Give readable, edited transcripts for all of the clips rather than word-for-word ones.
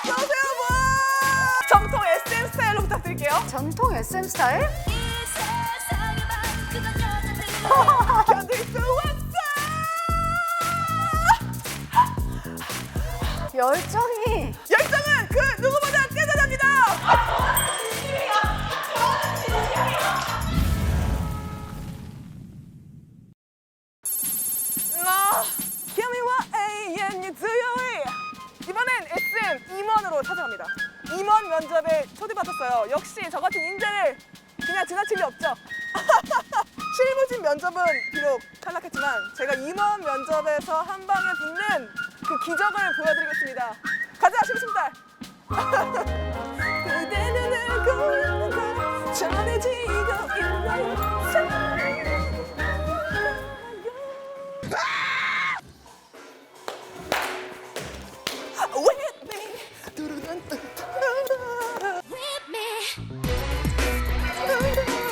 여보세요, 뭐? 정통 SM 스타일로 부탁드릴게요. 전통 SM 스타일? 견딜 수 없어. 열정이 열정은 그 누구보다 뛰어납니다. Give me what A and you do your way. 이번엔 SM 임원으로 찾아갑니다. 임원 면접에 초대받았어요. 역시 저 같은 인재를 그냥 지나칠 리 없죠. 실무진 면접은 비록 탈락했지만 제가 임원 면접에서 한 방에 붙는 그 기적을 보여드리겠습니다. 가자, 심심달. 그대는 알고 있는 걸 전해지고 있나요? With me. With me.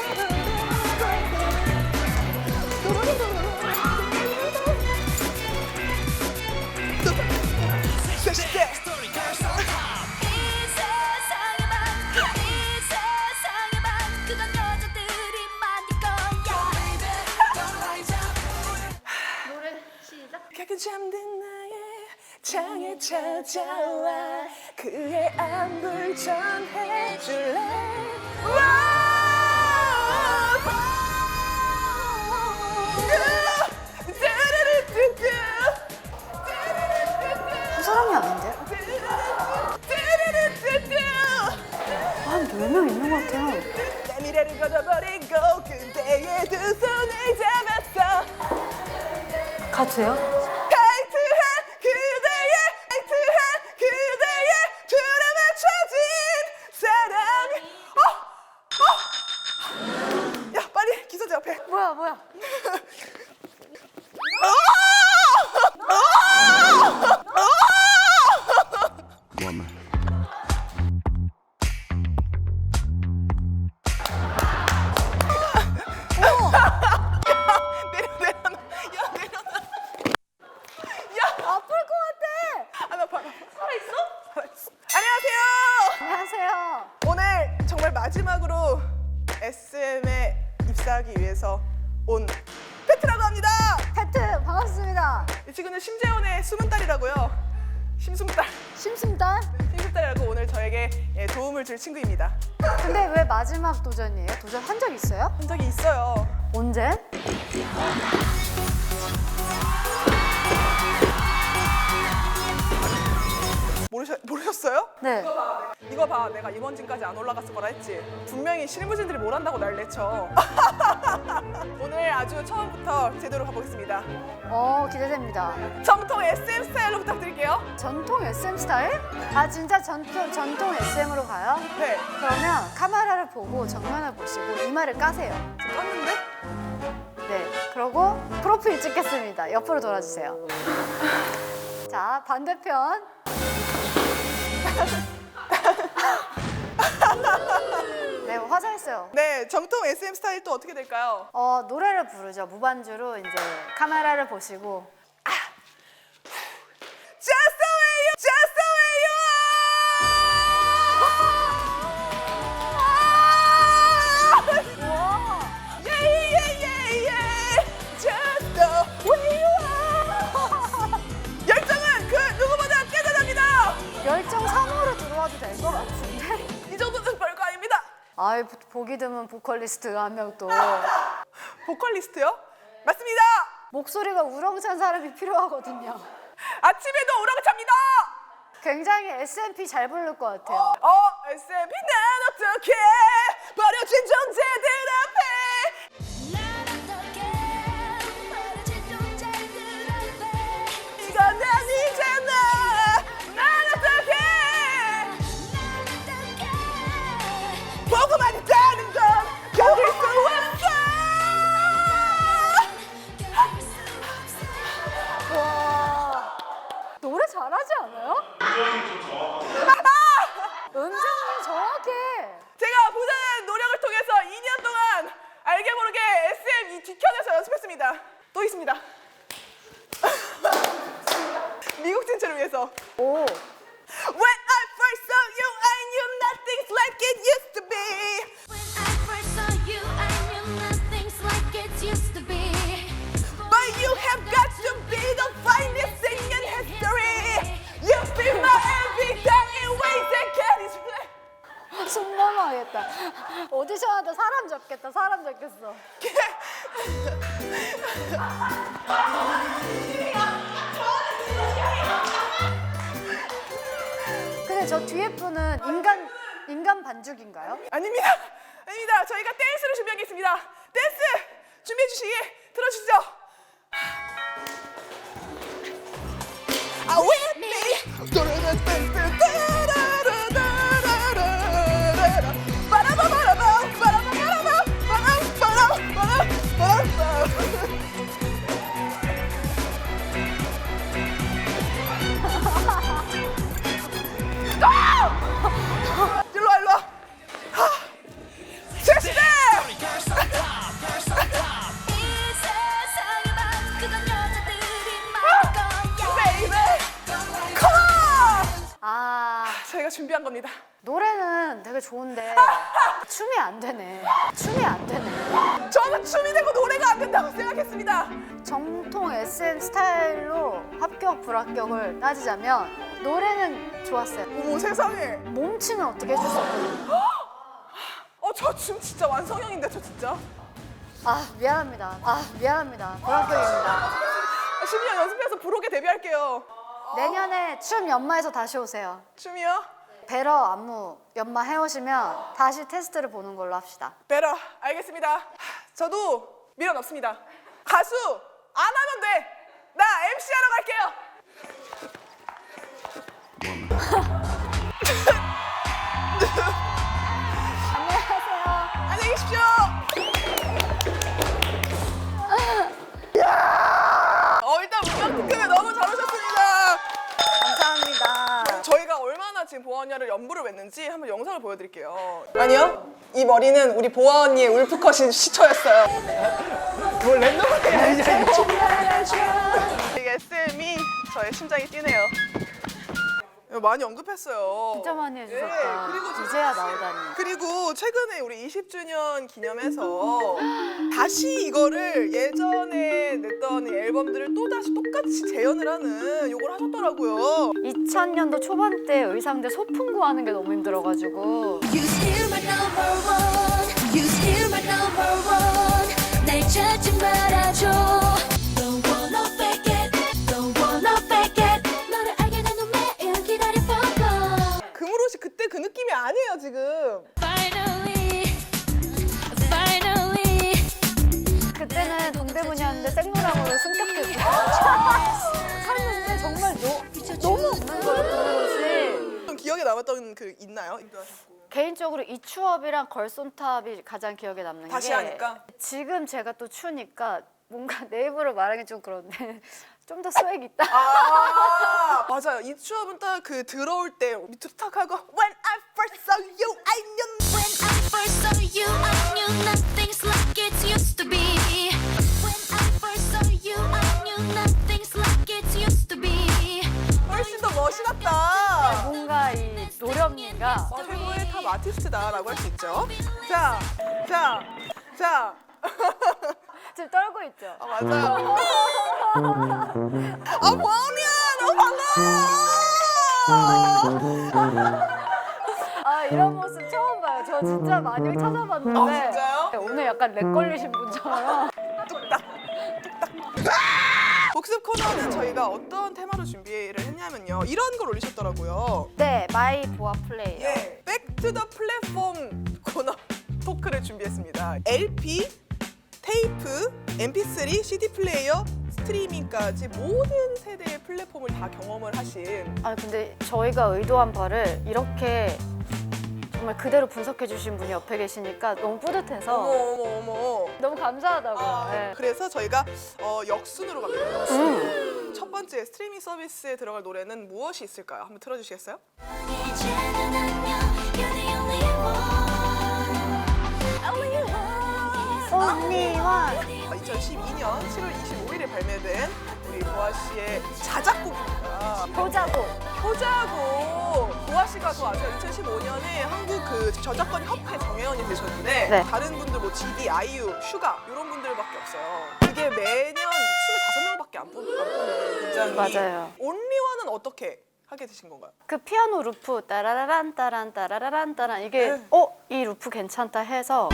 가끔 잠든 나의 창에 찾아와 그의 안부를 전해줄래. 한 사람이 아닌데? 한 4명 있는 것 같아요. 내 미래를 걷어버리고 그대의 두 손을 잡았어. 가수예요? 타이트한 그대의 줄에 맞춰진 사랑이 야 빨리 기서제 앞에. 뭐야? woman. 아플 것 같아. 나 살아있어? 안녕하세요. 안녕하세요. 오늘 정말 마지막으로 SM에 입사하기 위해서 온 페트라고 합니다. 패트 반갑습니다. 이 친구는 심재원의 숨은 딸이라고요. 심숨딸. 심심단? 심숨딸이라고 오늘 저에게 도움을 줄 친구입니다. 근데 왜 마지막 도전이에요? 도전한 적 있어요? 한 적이 있어요. 언제? 모르셨어요? 네. 이거 봐, 내가 임원진까지 안 올라갔을 거라 했지. 분명히 실무진들이 뭘 한다고 날 내쳐. 오늘 아주 처음부터 제대로 가보겠습니다. 기대됩니다. 정통 SM 스타일로 부탁드릴게요. 전통 SM 스타일? 아 진짜 전통 SM으로 가요? 네, 그러면 카메라를 보고 정면을 보시고 이마를 까세요. 깠는데? 네. 그러고 프로필 찍겠습니다. 옆으로 돌아주세요. 자, 반대편. 네, 화장했어요. 네, 정통 SM 스타일 또 어떻게 될까요? 노래를 부르죠. 무반주로 이제 카메라를 보시고 Just the way you, just the way you are. Yeah, yeah, yeah, yeah. Just the way you are. 열정은 그 누구보다 뛰어납니다. 열정 3호로 들어와도 될 것 같은데? 이 정도는 별거 아닙니다. 아이, 보기 드문 보컬리스트가 한 명 또. 보컬리스트요? 맞습니다. 목소리가 우렁찬 사람이 필요하거든요. 아침에도 우렁찹니다. 굉장히 SMP 잘 부를 것 같아요. SMP 난 어떻게 버려진 존재들 앞에 이건 아니잖아. 난 어떻게 보고만 있다는 건 견딜 수 없어. 와, 노래 잘하지 않아요? 음정이 정확해. 제가 부단한 노력을 통해서 2년 동안 알게 모르게 SM 이 뒤편에서 연습했습니다. 또 있습니다. 미국 진출을 위해서. 오. When I first saw you, I knew nothing's like it used to be. When I first saw you, I knew nothing's like it used to be. But you have got to be the finest thing in history. You feel my every day in ways that can't explain. 숨 넘어가겠다. 오디션 하다 사람 잡겠다. 사람 잡겠어. 근데 저 뒤에 분은 인간 반죽인가요? 아닙니다. 아닙니다. 저희가 댄스를 준비하겠습니다. 댄스 준비해 주시기 들어주시죠. With me. 일로 와, 일로 와. 제시대. 이 세상에만 그런 여자들이 많을 거야. Baby, come on. 아, 저희가 준비한 겁니다. 노래는 되게 좋은데 춤이 안 되네. 춤이 안 되네. 저는 춤이 되고 노래가 안 된다고 생각했습니다. 정통 SM 스타일로 합격 불합격을 따지자면 노래는 좋았어요. 어머 세상에. 몸치는 어떻게 해줄 수 없거든요. 저 춤 진짜 완성형인데 저 진짜. 아 미안합니다. 불합격입니다. 10년 연습해서 부록에 데뷔할게요. 내년에 춤 연마해서 다시 오세요. 춤이요? 배러 안무 연마 해오시면 다시 테스트를 보는 걸로 합시다. 베러 알겠습니다. 저도 미련 없습니다. 가수 안 하면 돼. 나 MC 하러 갈게요. 안녕하세요. 안녕히 계십시오. 야! 일단 문명 특급에 너무 잘 오셨습니다. 감사합니다. 저희가 얼마나 지금 보아 언니를 연부를 맸는지 한번 영상을 보여드릴게요. 아니요, 이 머리는 우리 보아 언니의 울프컷이 시초였어요. 뭘 랜덤하게 이게 SM이 저의 심장이 뛰네요. 이거 많이 언급했어요. 진짜 많이 해주셨다. 네, 그리고 이제야 나오다니. 그리고 최근에 우리 20주년 기념해서 다시 이거를 예전에 냈던 이 앨범들을 또 다시 똑같이 재현을 하는 요걸 하셨더라고요. 2000년도 초반 때 의상들 소품 구하는 게 너무 힘들어가지고 You still my number one. You still my number one. 날 찾지 말아줘. Don't wanna fake it. Don't wanna fake it. 너를 알게 된 후 매일 기다려보고. 금으로시 그때 그 느낌이 아니에요 지금. Finally, finally. 그때는 동대문이었는데 생로랑으로 승격했고 샀는데 정말 너무 없는 거예요 그것이. 좀 기억에 남았던 그 있나요? 개인적으로 이 추업이랑 걸손탑이 가장 기억에 남는 다시 게 하니까? 지금 제가 또 추니까 뭔가 내 입으로 말하기 좀 그런데 좀 더 스웩 있다. 아 맞아요. 이 추억은 딱 그 들어올 때 밑으로 탁 하고 When I first saw you, I knew. When I first saw you, I knew nothing's like it used to be. When I first saw you, I knew nothing's like it used to be. 훨씬 더 멋이 났다. 뭔가 이 노련미가 최고의 탑 아티스트다라고 할 수 있죠. 자. 지금 떨고 있죠. 아 맞아요. 아 뭐냐 너무 반가워. 아 이런 모습 처음 봐요. 저 진짜 많이 찾아봤는데 아, 진짜요? 오늘 약간 렉 걸리신 분처럼 복습 코너는 저희가 어떤 테마로 준비를 했냐면요. 이런 걸 올리셨더라고요. 네 마이 보아 플레이어. 예, 백투더 플랫폼 코너 토크를 준비했습니다. LP, 테이프, MP3, CD 플레이어, 스트리밍까지 모든 세대의 플랫폼을 다 경험을 하신 아 근데 저희가 의도한 바를 이렇게 정말 그대로 분석해 주신 분이 옆에 계시니까 너무 뿌듯해서 어머 너무 감사하다고요. 아, 네. 그래서 저희가 역순으로 갑니다. 역순. 첫 번째 스트리밍 서비스에 들어갈 노래는 무엇이 있을까요? 한번 틀어주시겠어요? 이제는 안녕, you're the only one. Only one. 언니와 2012년 7월 25일에 발매된 우리 보아 씨의 자작곡입니다. 보자고. 효자고. 보아 씨가 더 아세요? 2015년에 한국 그 저작권 협회 정회원이 되셨는데 네. 다른 분들 뭐 GD, 아이유, 슈가 이런 분들밖에 없어요. 그게 매년 25명밖에 안 뽑는 굉장히 맞아요. 온리와는 어떻게 하게 되신 건가요? 그 피아노 루프 따라라란 따란 따라라란 따란 이게 네. 이 루프 괜찮다 해서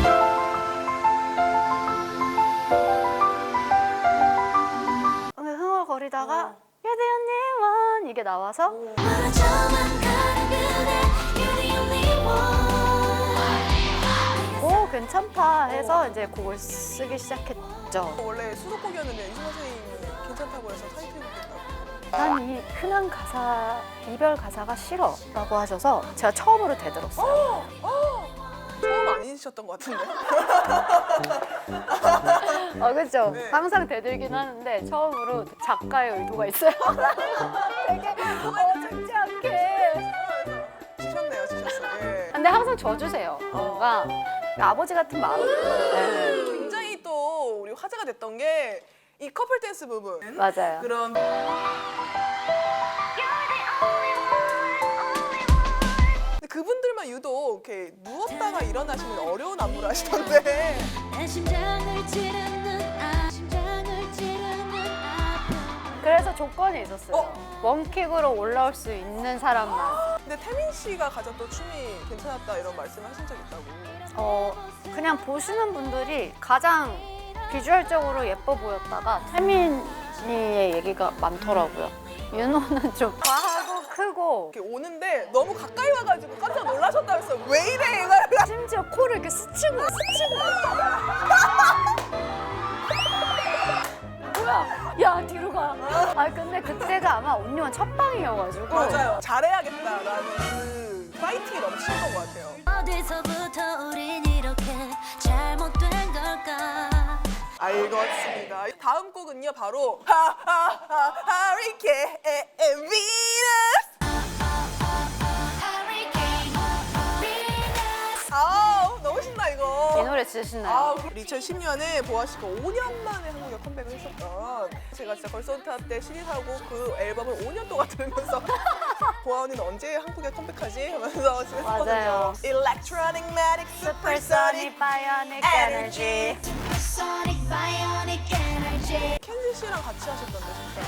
흥얼거리다가 여대현님은 이게 나와서 멀어져만 가는 그대 You're the only one 오 괜찮다 해서 이제 곡을 쓰기 시작했죠. 원래 수록곡이었는데 이승환 선생님이 괜찮다고 해서 타이틀곡했다고. 난 이 흔한 가사 이별 가사가 싫어라고 하셔서 제가 처음으로 되들었어요. 처음 아니셨던 것 같은데. 그렇죠. 네. 항상 되들긴 하는데 처음으로 작가의 의도가 있어요. 되게 어줍지 않게. 지셨네요, 지셨어요. 예. 근데 항상 져주세요. 뭔가 아버지 같은 마음. 네. 굉장히 또 우리 화제가 됐던 게 이 커플 댄스 부분. 맞아요. 그런 근데 그분들만 유독 이렇게 누웠다가 일어나시는 어려운 안무를 하시던데. 내 심장을 찌르는 심장을 찌르는 아픔 그래서 조건이 있었어요. 원킥으로 올라올 수 있는 사람만. 근데 태민 씨가 가장 또 춤이 괜찮았다 이런 말씀을 하신 적 있다고. 그냥 보시는 분들이 가장 비주얼적으로 예뻐 보였다가 태민이의 얘기가 많더라고요. 윤호는 좀 과하고 크고 이렇게 오는데 너무 가까이 와가지고 깜짝 놀라셨다면서 왜 이래 이거. 심지어 코를 이렇게 스치고 뭐야? 야 뒤로 가. 근데 그때가 아마 온리원 첫 방이어가지고 맞아요. 잘해야겠다라는 그 파이팅이 넘치는 것 같아요. 어디서부터 우린 이렇게 잘못된 걸까 알겠습니다. 다음 곡은요 바로 하리케인 비너스. Hurricane Venus 너무 신나 이 이거. 노래 진짜 신나요. 2010년에 보아 씨가 5년 만에 한국에 컴백을 했었던, 제가 진짜 걸선타 때 CD 사고 그 앨범을 5년 동안 들으면서 보아 언니는 언제 한국에 컴백하지? 하면서 지금 맞아요. 했거든요. Electronic Matic Supersonic Bionic Energy. Supersonic Bionic Energy 켄지 씨랑 같이 하셨던데 진짜.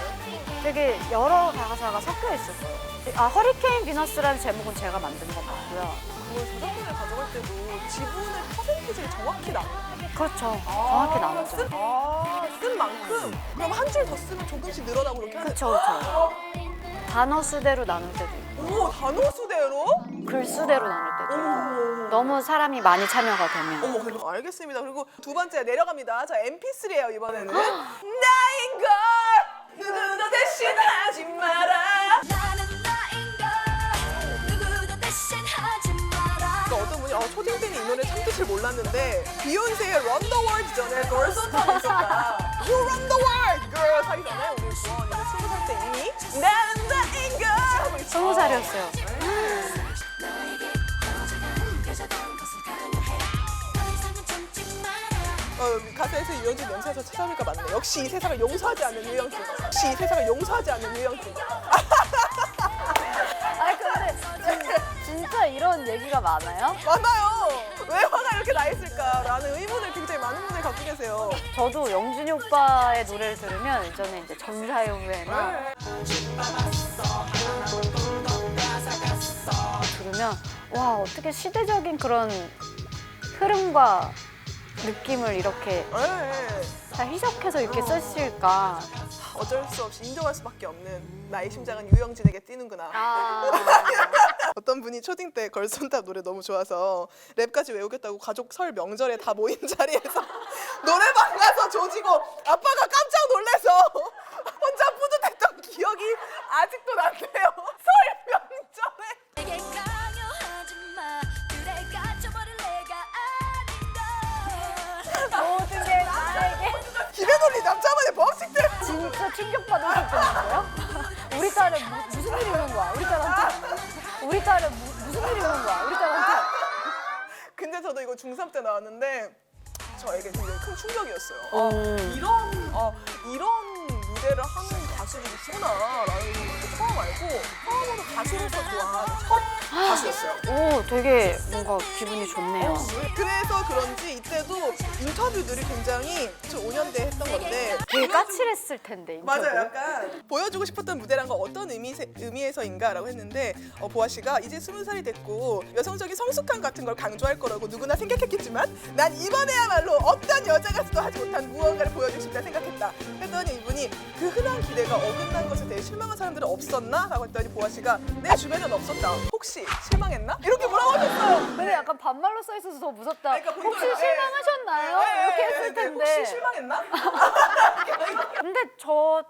되게 여러 가사가 섞여 있었어요. 허리케인 비너스라는 제목은 제가 만든 것 같고요. 그걸 저작권을 가져갈 때도 지분의 퍼센티지를 정확히 나눠요. 그렇죠. 정확히 나누죠. 쓴 만큼 그럼 한 줄 더 쓰면 조금씩 늘어나고 그렇게 하는. 그렇죠, 그렇죠. 단어 수대로 나눌 때도 있고 오, 단어 수대로? 글 수대로 나눌 때도 있고 어머. 너무 사람이 많이 참여가 되면 어머, 그럼 알겠습니다. 그리고 두 번째 내려갑니다. 자, MP3예요 이번에는. 나인 걸 누구도 대신하지 마라. 나는 나인 걸 누구도 대신하지 마라 그러니까 어떤 분이 초딩 때는 이 노래 참 뜻을 몰랐는데 비욘세의 Run the World 전에 걸선타가 있었다. You run the world, girl 하기 전에 우리 보아언니는 20살 때 이미 나는 나인 걸 하고 있어. 20살이었어요. 너에게 도착한 펴져던 것을 강요해 더 이상은 참지 마라 가사에서 이어진 냄새에서 찾아오니까 맞네. 역시 이 세상을 용서하지 않는 유영진. 역시 이 세상을 용서하지 않는 유영진. 근데 진짜 이런 얘기가 많아요? 많아요. 왜 화가 이렇게 나 있을까라는 의문을 굉장히 많은 분들이 갖고 계세요. 저도 영준이 오빠의 노래를 들으면 예전에 이제 전사의 후회나 들으면 와 어떻게 시대적인 그런 흐름과 느낌을 이렇게 다 희석해서 이렇게 쓰실까. 어쩔 수 없이 인정할 수밖에 없는 나의 심장은 유영진에게 뛰는구나. 어떤 분이 초딩 때 걸선탑 노래 너무 좋아서 랩까지 외우겠다고 가족 설 명절에 다 모인 자리에서 노래방 가서 조지고 아빠가 깜짝 놀라서 혼자 뿌듯했던 기억이 아직도 난대요. 설 명절에. 내게 강요하지 마 그래 갇혀버릴 내가 아닌 걸 모든 게 나에게 기대 놀리 남자만의 법칙들. 진짜 충격받으실 뻔했어요. 우리 딸은 무슨 일이 오는 거야? 우리 딸은 무슨 일이 오는 거야? 우리 딸한테. 근데 저도 이거 중3 때 나왔는데 저에게 굉장히 큰 충격이었어요. 음. 이런 무대를 하는 가수들이 있구나라는 걸 처음 알고 처음으로 가수로서 좋아하는 첫 가수였어요. 오, 되게 뭔가 기분이 좋네요. 그래서 그런지 이때도 인터뷰들이 굉장히 2005년대에 했던 건데 되게 까칠했을 텐데. 인터뷰. 맞아요. 약간 보여주고 싶었던 무대란 건 어떤 의미에서인가라고 했는데 보아 씨가 이제 20살이 됐고 여성적인 성숙함 같은 걸 강조할 거라고 누구나 생각했겠지만 난 이번에야말로 어떤 여자 가수도 하지 못한 무언가를 보여주고 싶다 생각했다. 했더니 이분이 그 흔한 기대가 어긋난 것에 대해 실망한 사람들은 없었나? 라고 했더니 보아 씨가 내 주변엔 없었다. 혹시 실망했나? 이렇게 뭐라고 하셨어요. 근데 약간 반말로 써 있어서 더 무섭다. 그러니까 본인도 혹시 실망하셨나요? 이렇게 했을 텐데. 혹시 실망했나? 근데 저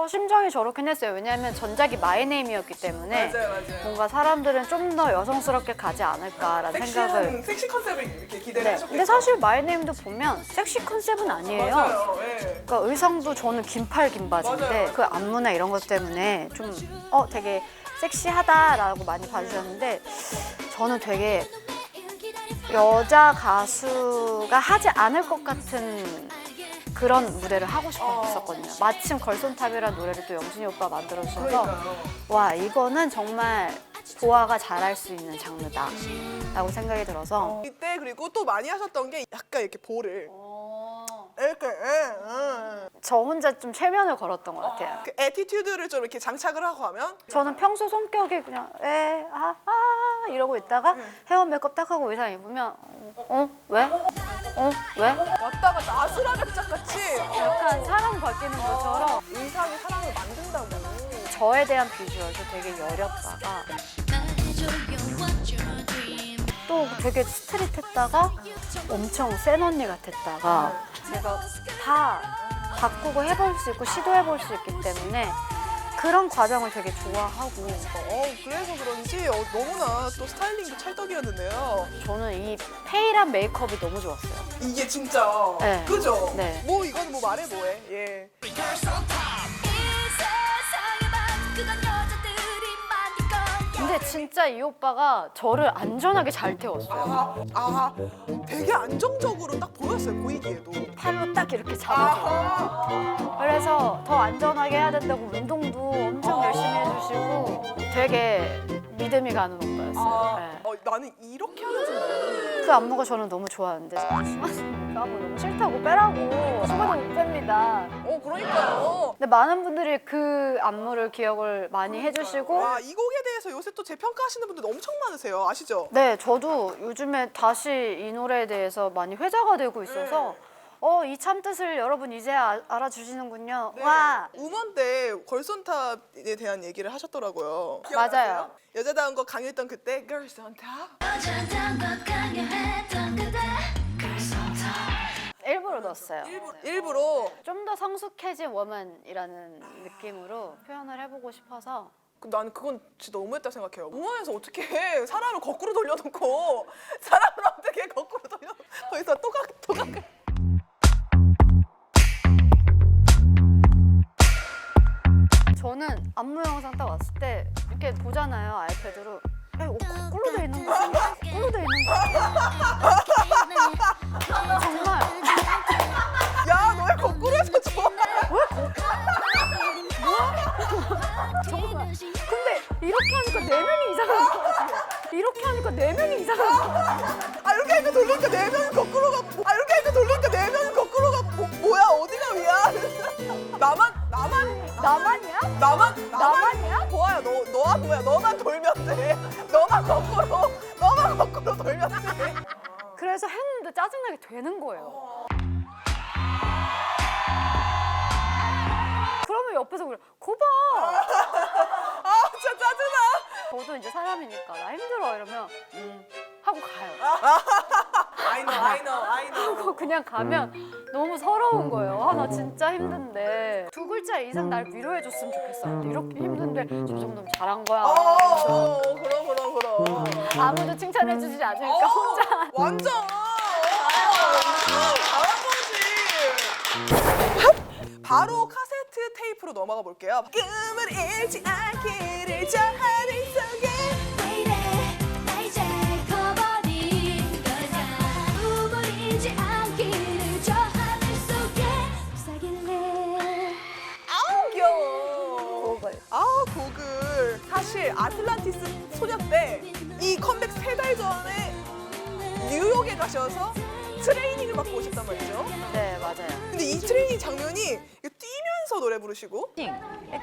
심정이 저렇긴 했어요. 왜냐하면 전작이 마이네임이었기 때문에 맞아요. 뭔가 사람들은 좀 더 여성스럽게 가지 않을까라는 생각을. 섹시 컨셉을 이렇게 기대를 네. 하셨겠죠. 근데 사실 마이네임도 보면 섹시 컨셉은 아니에요. 맞아요. 예. 그러니까 의상도 저는 긴팔 긴 바지인데 맞아요. 그 안무나 이런 것 때문에 좀 되게 섹시하다라고 많이 봐주셨는데 저는 되게 여자 가수가 하지 않을 것 같은 그런 무대를 하고 싶었거든요. 마침 걸손탑이라는 노래를 또 영진이 오빠 만들어주셔서 그러니까요. 와, 이거는 정말 보아가 잘할 수 있는 장르다라고 생각이 들어서 이때 그리고 또 많이 하셨던 게 약간 이렇게 볼을 이렇게 저 혼자 좀 최면을 걸었던 것 같아요. 그 애티튜드를 좀 이렇게 장착을 하고 하면 저는 평소 성격이 그냥 이러고 있다가 헤어 메이크업 딱 하고 의상 입으면 왜? 왜? 왔다가 나수라기 짝같이 약간 사람 바뀌는 것처럼 의상이 사람을 만든다고. 저에 대한 비주얼도 되게 여렸다가 또 되게 스트릿했다가 엄청 센 언니 같았다가 제가 다 바꾸고 해볼 수 있고 시도해볼 수 있기 때문에 그런 과정을 되게 좋아하고 그래서 그런지 너무나 또 스타일링도 찰떡이었는데요. 저는 이 페일한 메이크업이 너무 좋았어요. 이게 진짜 네. 그죠? 네. 뭐 이건 뭐 말해 뭐해. 예. 이 세상에만 그건 여자들이 많으니까 근데 진짜 이 오빠가 저를 안전하게 잘 태웠어요. 되게 안정적으로 딱 보였어요, 보이기에도. 팔로 딱 이렇게 잡아줘요. 그래서 더 안전하게 해야 된다고 운동도 엄청 열심히 해주시고 되게 믿음이 가는 오빠였어요. 네. 나는 이렇게 하는 줄 몰랐는데. 그 안무가 저는 너무 좋아하는데 너무 싫다고 빼라고 수고도 못 뺍니다. 그러니까요. 근데 많은 분들이 그 안무를 기억을 많이 해주시고 이 곡에 대해서 요새 또 재평가하시는 분들 엄청 많으세요. 아시죠? 네, 저도 요즘에 다시 이 노래에 대해서 많이 회자가 되고 있어서 이 참뜻을 여러분 이제 알아주시는군요. 네. 와! 우먼 때 걸손탑에 대한 얘기를 하셨더라고요. 맞아요. 기억나세요? 여자다운 거 강요했던 그때 걸손탑. 여자다운 것 강요했던 그대 일부러 넣었어요. 일부러. 좀 더 성숙해진 워먼이라는 느낌으로 표현을 해보고 싶어서 나는 그건 진짜 너무했다 생각해요. 우먼에서 어떻게 사람을 거꾸로 돌려놓고 사람을 어떻게 거꾸로 돌려놓고 거기서 또각 저는 안무 영상 딱 왔을 때 이렇게 보잖아요, 아이패드로. 거꾸로 돼 있는 거 아니야? 거꾸로 돼 있는 거 아니야? 정말 야, 너왜 거꾸로 해서 좋아? 정말. 근데 이렇게 하니까 내면이 이상한 거 같아요. 이렇게 하니까 내면이 이상한 거 같아요. 이렇게 하니까 돌리니까 네 명이 거꾸로 가고 이렇게 하니까 돌리니까 네 명이 거꾸로 가고 뭐야 어디가 위야? 나만이야? 나만이야? 보아야 너한 뭐야? 너만 돌면 돼. 너만 거꾸로 돌면 돼. 그래서 했는데 짜증나게 되는 거예요. 그러면 옆에서 그래, 거봐. 진짜 짜증나. 저도 이제 사람이니까 나 힘들어 이러면 하고 가요. I know. 하고 그냥 가면 너무 서러운 거예요. 나 진짜 힘든데 2글자 이상 날 위로해줬으면 좋겠어. 이렇게 힘든데 저 정도면 잘한 거야. 그럼. 아무도 칭찬해주지 않으니까 혼자. 완전. 잘한 거지. 바로 카세트 테이프로 넘어가 볼게요. 꿈을 잃지 않기를 저 하늘 속에. 왜 이래 나 이제 커버린 거야 우물이지 않기를 소녀 때 이 컴백 3달 전에 뉴욕에 가셔서 트레이닝을 받고 오셨단 말이죠. 네, 맞아요. 근데 이 트레이닝 장면이 뛰면서 노래 부르시고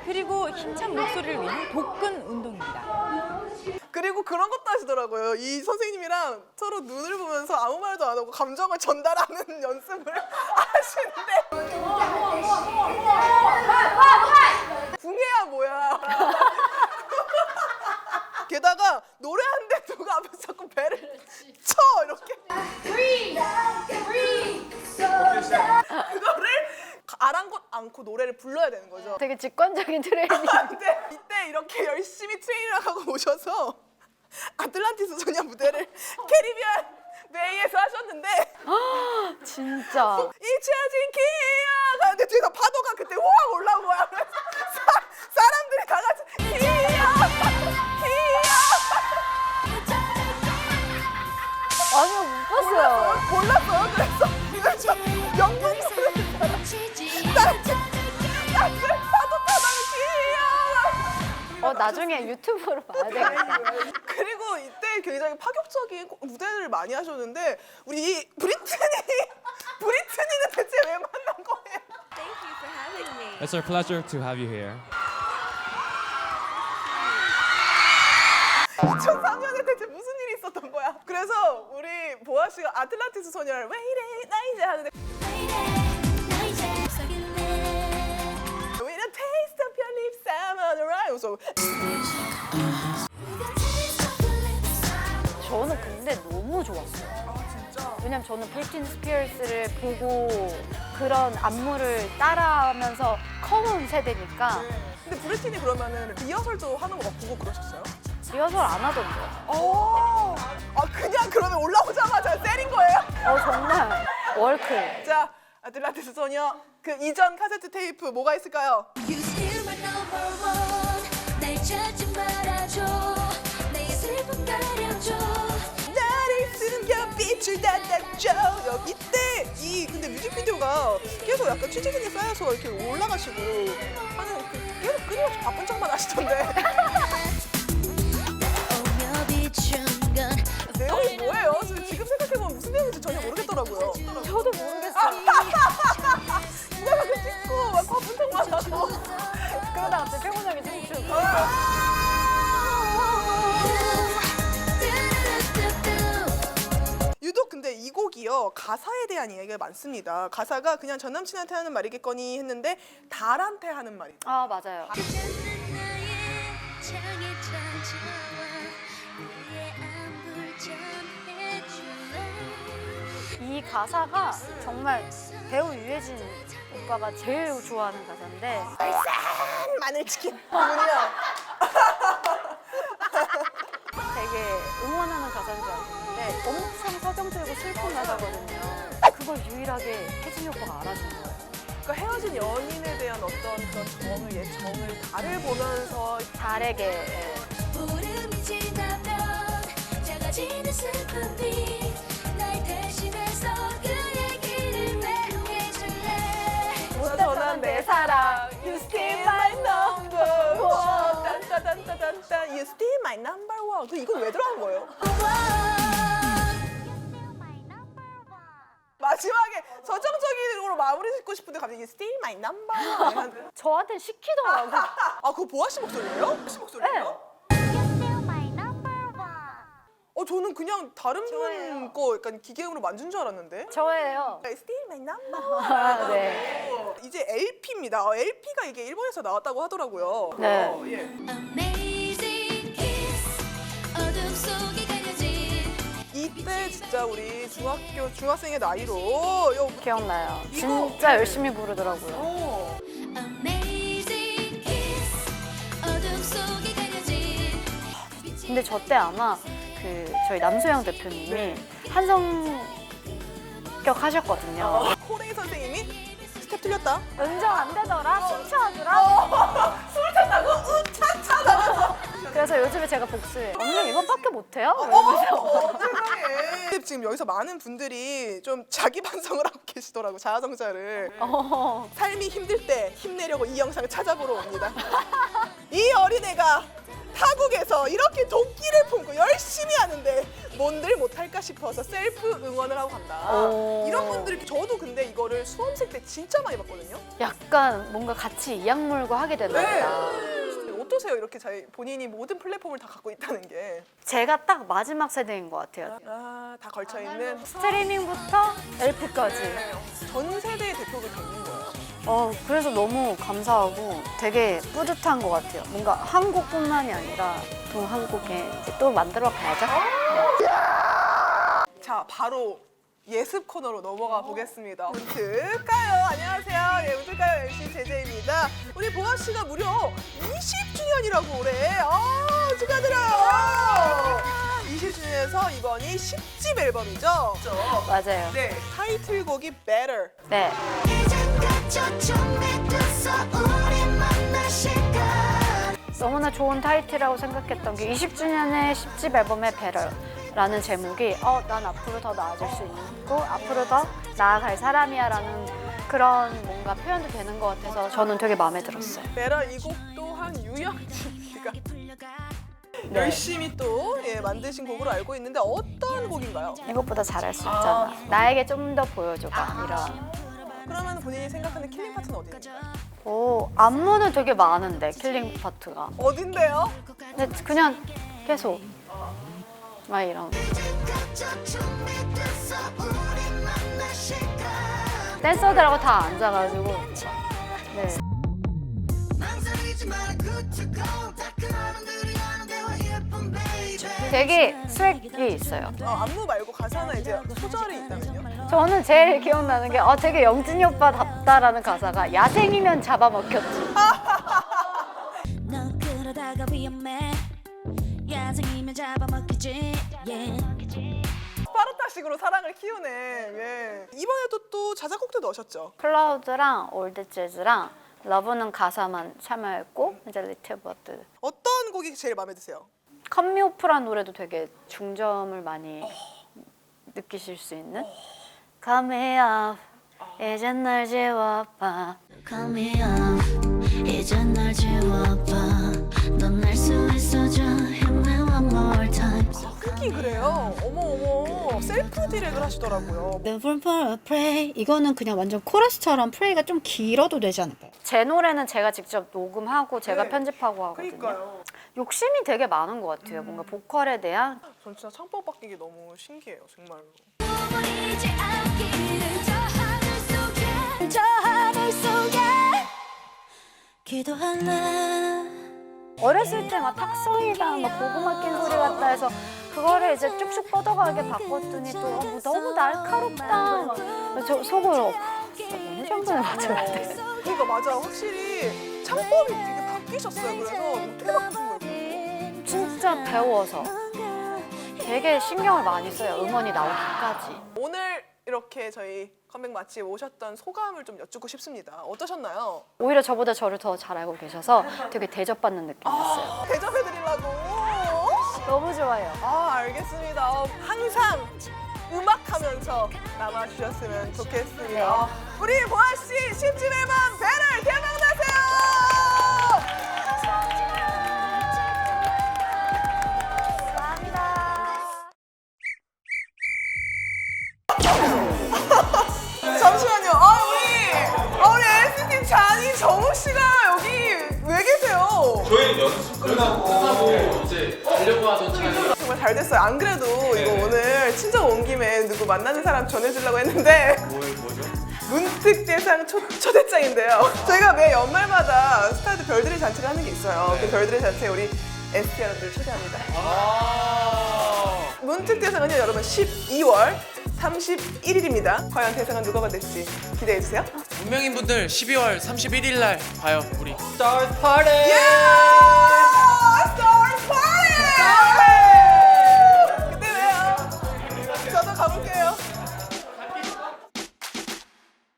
그리고 힘찬 목소리를 위한 복근 운동입니다. 그리고 그런 것도 하시더라고요. 이 선생님이랑 서로 눈을 보면서 아무 말도 안 하고 감정을 전달하는 연습을 하시는데 궁예야 뭐야. 게다가 노래하는데 누가 앞에서 자꾸 배를 쳐 이렇게 그거를 아랑곳 않고 노래를 불러야 되는 거죠. 되게 직관적인 트레이닝. 근데 이때 이렇게 열심히 트레이닝을 하고 오셔서 아틀란티스 소녀 무대를 캐리비안 베이에서 하셨는데 진짜. 잊혀진 기억 하는데 뒤에서 파도가 그때 우악 올라온 거야. 그래서 사람들이 다 같이 아니요, 못 봤어요. 몰랐어요. 그래서 영문 모르는 나한테 파도 타다는 기억. 나중에 유튜브로 봐야 되겠다. 그리고 이때 굉장히 파격적인 무대를 많이 하셨는데 우리 브리트니는 대체 왜 만난 거예요? It's our pleasure to have you here. 2003년에 대체 무슨 일이 있었던 거야? 그래서 우리 보아 씨가 아틀란티스 소녀를 왜 이래 나 이제 하는데 With a taste of your lips I'm on the ride. 그래서 저는 근데 너무 좋았어요. 왜냐면 저는 브리트니 스피어스를 보고 그런 안무를 따라하면서 커온 세대니까 근데 브리트니 그러면은 리허설도 하는 거 보고 그러셨어요? 리허설 안 하던데요. 그냥 그러면 올라오자마자 때린 거예요? 정말 월크. 자, 아틀란티스 소녀 그 이전 카세트 테이프 뭐가 있을까요? You still my number one 날 찾지 말아줘 내 슬픔 가려줘 나를 숨겨 빛을 닫아줘. 이때 근데 뮤직비디오가 계속 약간 취재진에 쌓여서 이렇게 올라가시고 하는 계속 끊임없이 바쁜 척만 하시던데 오며 비춘 건 내용이 뭐예요? 지금 생각해보면 무슨 내용인지 전혀 모르겠더라고요. 저도 모르겠어요. 누가 자꾸 찍고 막 바쁜 척만 하고 그러다가 갑자기 평훈 형이 춤추고. 유독 근데 이 곡이요 가사에 대한 이야기가 많습니다. 가사가 그냥 전 남친한테 하는 말이겠거니 했는데 달한테 하는 말이. 아, 맞아요. 그저는 나의 창에 찾아와 그의 안부를 전해줄래 이 가사가 정말 배우 유해진 오빠가 제일 좋아하는 가사인데 마늘치킨 부분이요. 되게 응원하는 가사인 줄 알았는데 엄청 서정적이고 슬픈 가사거든요. 그걸 유일하게 혜진이 오빠가 알아준 거예요. 그러니까 헤어진 연인에 대한 어떤 그런 정을 옛 정을 달을 보면서 달에게 보름이 지나면 작아지는 슬픔이 날 대신해서 그 얘기를 배웅해줄래 전한 내 사랑 You still my number one 딴따단따단따 You still my number one. 그 이거 왜 들어간 거예요? 마지막에 서정적으로 마무리 짓고 싶은데 갑자기 You still my number one. 저한테 시키더라고. 그거 보아 씨 목소리예요? 보아 씨 목소리예요? 저는 그냥 다른 분 거 약간 기계음으로 만든 줄 알았는데. 저예요. Still my number one. 아, 네. 이제 LP입니다. LP가 이게 일본에서 나왔다고 하더라고요. 네. Amazing kiss 어둠 속에 가려진 이때 진짜 우리 중학생의 나이로 기억나요. 이거- 진짜 열심히 부르더라고요. Amazing kiss 어둠 속에 가려진 근데 저 때 아마 저희 남소영 대표님이 한성격 하셨거든요. 코레이 선생님이 스텝 틀렸다. 연정 안 되더라, 춤춰주라. 술 탔다고? 차차 나가서. 그래서 요즘에 제가 복수해요. 언니 이것밖에 못해요? 세상에. 지금 여기서 많은 분들이 좀 자기 반성을 하고 계시더라고. 자아성찰을. 삶이 힘들 때 힘내려고 이 영상을 찾아보러 옵니다. 이 어린애가 타국에서 이렇게 도끼를 품고 열심히 하는데 뭔들 못할까 싶어서 셀프 응원을 하고 간다. 오. 이런 분들이 저도 근데 이거를 수험생 때 진짜 많이 봤거든요. 약간 뭔가 같이 이악 물고 하게 된다. 네. 어떠세요? 이렇게 본인이 모든 플랫폼을 다 갖고 있다는 게. 제가 딱 마지막 세대인 것 같아요. 다 걸쳐 있는 스트리밍부터 LP까지. 전 세대의 대표가 되는 거예요. 그래서 너무 감사하고 되게 뿌듯한 것 같아요. 뭔가 한국뿐만이 아니라 동한국에 이제 또 만들어 가야죠. 자, 바로 예습 코너로 넘어가 보겠습니다. 운특가요. 안녕하세요. 네, 운특가요 MC 제재입니다. 우리 보아 씨가 무려 20주년이라고 올해. 축하드려요. 20주년에서 이번이 10집 앨범이죠. 맞아요. 네, 타이틀곡이 Better. 네. 이젠 갇혀져 믿었어 우리 만날 시간 너무나 좋은 타이틀이라고 생각했던 게 20주년의 10집 앨범의 배럴라는 제목이 난 앞으로 더 나아질 수 있고 앞으로 더 나아갈 사람이야 라는 그런 뭔가 표현도 되는 것 같아서 저는 되게 마음에 들었어요. Better 이 곡 또한 유영진 씨가 네. 열심히 또 만드신 곡으로 알고 있는데 어떤 곡인가요? 이것보다 잘할 수 있잖아. 나에게 좀 더 보여줘봐. 이런. 그러면 본인이 생각하는 킬링 파트는 어디인가요? 안무는 되게 많은데 킬링 파트가. 어딘데요? 근데 그냥 계속 막 이런. 갇혀져 믿었어 우리 만날 시간 댄서들하고 다 앉아가지고. 네. 망설이지 마라 good to go 따끈한 하는 대화 예쁜 baby 되게 스웩이 있어요. 안무 말고 가사나 이제 소절이 있다면요? 저는 제일 기억나는 게 되게 영진이 오빠답다라는 가사가 야생이면 잡아먹혔지. 너 그러다가 위험해 야생이면 잡아먹히지 yeah. 스파르타식으로 사랑을 키우네. 예. 이번에도 또 자작곡도 넣으셨죠? 클라우드랑 올드 재즈랑 러브는 가사만 참여했고 이제 리틀 버드. 어떤 곡이 제일 마음에 드세요? 컴미오프란 노래도 되게 중점을 많이 느끼실 수 있는 Come me up 이젠 날 지워봐 Call me up 이젠 널 지워봐 넌 날 수 있어져 힘내 one more time 흑이 그래요. 어머 셀프 디렉을 하시더라고요. Never for a pray 이거는 그냥 완전 코러스처럼 프레이가 좀 길어도 되지 않을까요? 제 노래는 제가 직접 녹음하고 제가 네. 편집하고 하거든요. 그러니까요. 욕심이 되게 많은 것 같아요. 뭔가 보컬에 대한 전 진짜 창법 바뀌기 너무 신기해요, 정말로. 버리지 않기를 저 하늘 속에 기도할래 어렸을 때 막 탁성이랑 막 고구마 낀 소리 같다 해서 그거를 이제 쭉쭉 뻗어가게 바꿨더니 또 너무 날카롭다. 저 속으로 진짜 어느 정도는 맞춰야 돼. 그러니까 맞아. 확실히 창법이 되게 바뀌셨어요. 그래서 어떻게 바꾸신 거예요? 진짜 배워서 되게 신경을 많이 써요. 음원이 나오기까지. 오늘 이렇게 저희 컴백 맛집 오셨던 소감을 좀 여쭙고 싶습니다. 어떠셨나요? 오히려 저보다 저를 더 잘 알고 계셔서 되게 대접받는 느낌이었어요. 대접해드리려고. 너무 좋아요. 알겠습니다. 항상 음악하면서 남아주셨으면 좋겠습니다. 네. 우리 보아씨 10집 앨범 배럴 대박나세요! 잠시만요. 우리 NCT 잔이 정우 씨가 여기 왜 계세요? 저희 연습 끝나고 이제 가려고 하던 차에 정말 잘 됐어요. 안 그래도 이거 오늘 친정 온 김에 누구 만나는 사람 전해주려고 했는데 뭐죠? 문특대상 초대장인데요. 저희가 매 연말마다 스타드 별들의 잔치를 하는 게 있어요. 그 별들의 잔치에 우리 ST 여러분들 초대합니다. 문특대상은요 여러분 12월 31일입니다. 과연 대상은 누가 받을지 기대해주세요. 운명인 분들 12월 31일 날 봐요 우리. 예!